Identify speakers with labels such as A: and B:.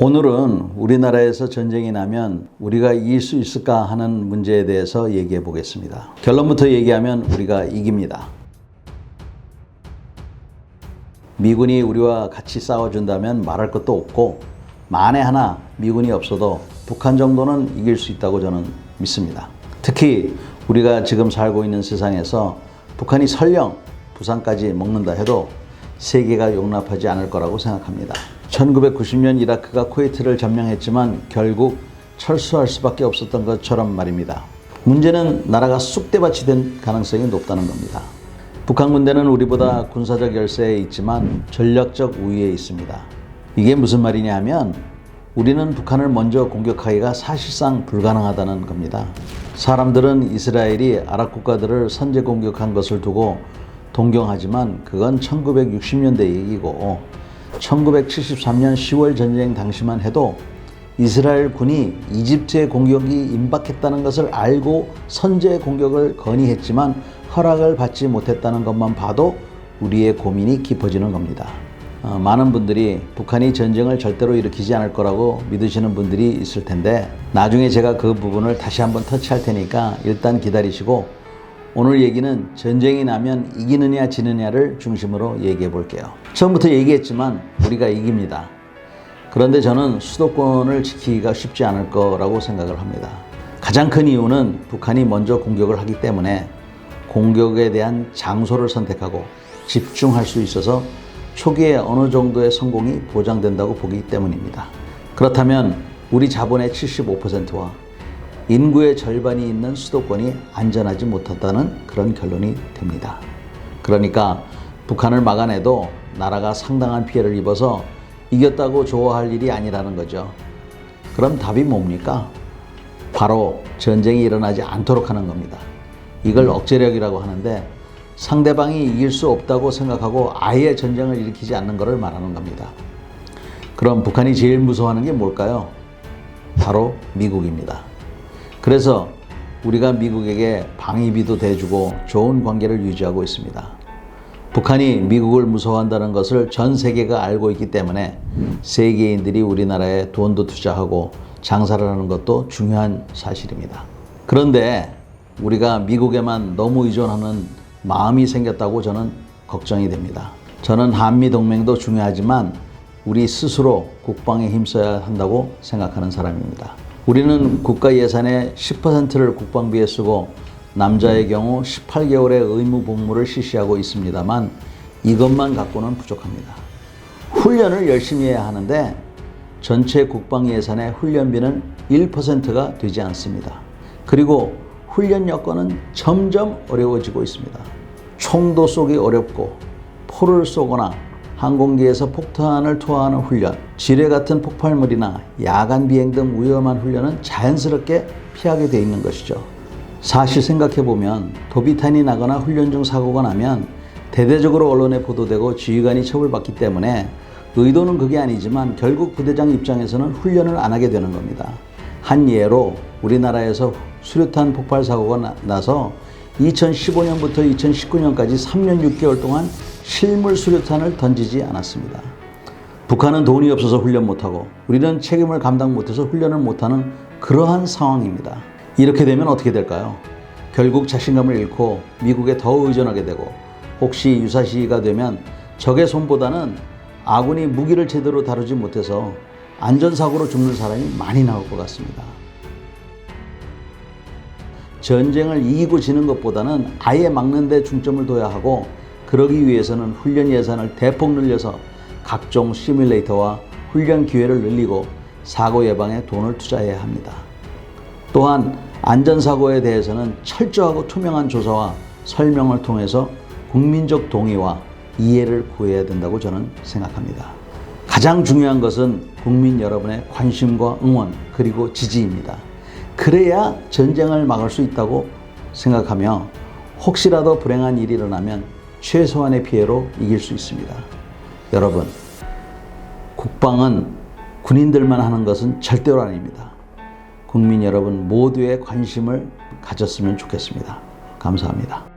A: 오늘은 우리나라에서 전쟁이 나면 우리가 이길 수 있을까 하는 문제에 대해서 얘기해 보겠습니다. 결론부터 얘기하면 우리가 이깁니다. 미군이 우리와 같이 싸워준다면 말할 것도 없고, 만에 하나 미군이 없어도 북한 정도는 이길 수 있다고 저는 믿습니다. 특히 우리가 지금 살고 있는 세상에서 북한이 설령 부산까지 먹는다 해도 세계가 용납하지 않을 거라고 생각합니다. 1990년 이라크가 쿠웨이트를 점령했지만 결국 철수할 수밖에 없었던 것처럼 말입니다. 문제는 나라가 쑥대밭이 된 가능성이 높다는 겁니다. 북한 군대는 우리보다 군사적 열세에 있지만 전략적 우위에 있습니다. 이게 무슨 말이냐 하면 우리는 북한을 먼저 공격하기가 사실상 불가능하다는 겁니다. 사람들은 이스라엘이 아랍 국가들을 선제 공격한 것을 두고 동경하지만 그건 1960년대 얘기고 1973년 10월 전쟁 당시만 해도 이스라엘 군이 이집트의 공격이 임박했다는 것을 알고 선제 공격을 건의했지만 허락을 받지 못했다는 것만 봐도 우리의 고민이 깊어지는 겁니다. 많은 분들이 북한이 전쟁을 절대로 일으키지 않을 거라고 믿으시는 분들이 있을 텐데 나중에 제가 그 부분을 다시 한번 터치할 테니까 일단 기다리시고 오늘 얘기는 전쟁이 나면 이기느냐 지느냐를 중심으로 얘기해 볼게요. 처음부터 얘기했지만 우리가 이깁니다. 그런데 저는 수도권을 지키기가 쉽지 않을 거라고 생각을 합니다. 가장 큰 이유는 북한이 먼저 공격을 하기 때문에 공격에 대한 장소를 선택하고 집중할 수 있어서 초기에 어느 정도의 성공이 보장된다고 보기 때문입니다. 그렇다면 우리 자본의 75%와 인구의 절반이 있는 수도권이 안전하지 못하다는 그런 결론이 됩니다. 그러니까 북한을 막아내도 나라가 상당한 피해를 입어서 이겼다고 좋아할 일이 아니라는 거죠. 그럼 답이 뭡니까? 바로 전쟁이 일어나지 않도록 하는 겁니다. 이걸 억제력이라고 하는데 상대방이 이길 수 없다고 생각하고 아예 전쟁을 일으키지 않는 것을 말하는 겁니다. 그럼 북한이 제일 무서워하는 게 뭘까요? 바로 미국입니다. 그래서 우리가 미국에게 방위비도 대주고 좋은 관계를 유지하고 있습니다. 북한이 미국을 무서워한다는 것을 전 세계가 알고 있기 때문에 세계인들이 우리나라에 돈도 투자하고 장사를 하는 것도 중요한 사실입니다. 그런데 우리가 미국에만 너무 의존하는 마음이 생겼다고 저는 걱정이 됩니다. 저는 한미동맹도 중요하지만 우리 스스로 국방에 힘써야 한다고 생각하는 사람입니다. 우리는 국가 예산의 10%를 국방비에 쓰고 남자의 경우 18개월의 의무 복무를 실시하고 있습니다만 이것만 갖고는 부족합니다. 훈련을 열심히 해야 하는데 전체 국방 예산의 훈련비는 1%가 되지 않습니다. 그리고 훈련 여건은 점점 어려워지고 있습니다. 총도 쏘기 어렵고 포를 쏘거나 항공기에서 폭탄을 투하하는 훈련, 지뢰 같은 폭발물이나 야간 비행 등 위험한 훈련은 자연스럽게 피하게 돼 있는 것이죠. 사실 생각해보면 도비탄이 나거나 훈련 중 사고가 나면 대대적으로 언론에 보도되고 지휘관이 처벌받기 때문에 의도는 그게 아니지만 결국 부대장 입장에서는 훈련을 안 하게 되는 겁니다. 한 예로 우리나라에서 수류탄 폭발 사고가 나서 2015년부터 2019년까지 3년 6개월 동안 실물 수류탄을 던지지 않았습니다. 북한은 돈이 없어서 훈련 못하고 우리는 책임을 감당 못해서 훈련을 못하는 그러한 상황입니다. 이렇게 되면 어떻게 될까요? 결국 자신감을 잃고 미국에 더 의존하게 되고 혹시 유사시가 되면 적의 손보다는 아군이 무기를 제대로 다루지 못해서 안전사고로 죽는 사람이 많이 나올 것 같습니다. 전쟁을 이기고 지는 것보다는 아예 막는 데 중점을 둬야 하고 그러기 위해서는 훈련 예산을 대폭 늘려서 각종 시뮬레이터와 훈련 기회를 늘리고 사고 예방에 돈을 투자해야 합니다. 또한 안전사고에 대해서는 철저하고 투명한 조사와 설명을 통해서 국민적 동의와 이해를 구해야 된다고 저는 생각합니다. 가장 중요한 것은 국민 여러분의 관심과 응원 그리고 지지입니다. 그래야 전쟁을 막을 수 있다고 생각하며 혹시라도 불행한 일이 일어나면 최소한의 피해로 이길 수 있습니다. 여러분, 국방은 군인들만 하는 것은 절대로 아닙니다. 국민 여러분 모두의 관심을 가졌으면 좋겠습니다. 감사합니다.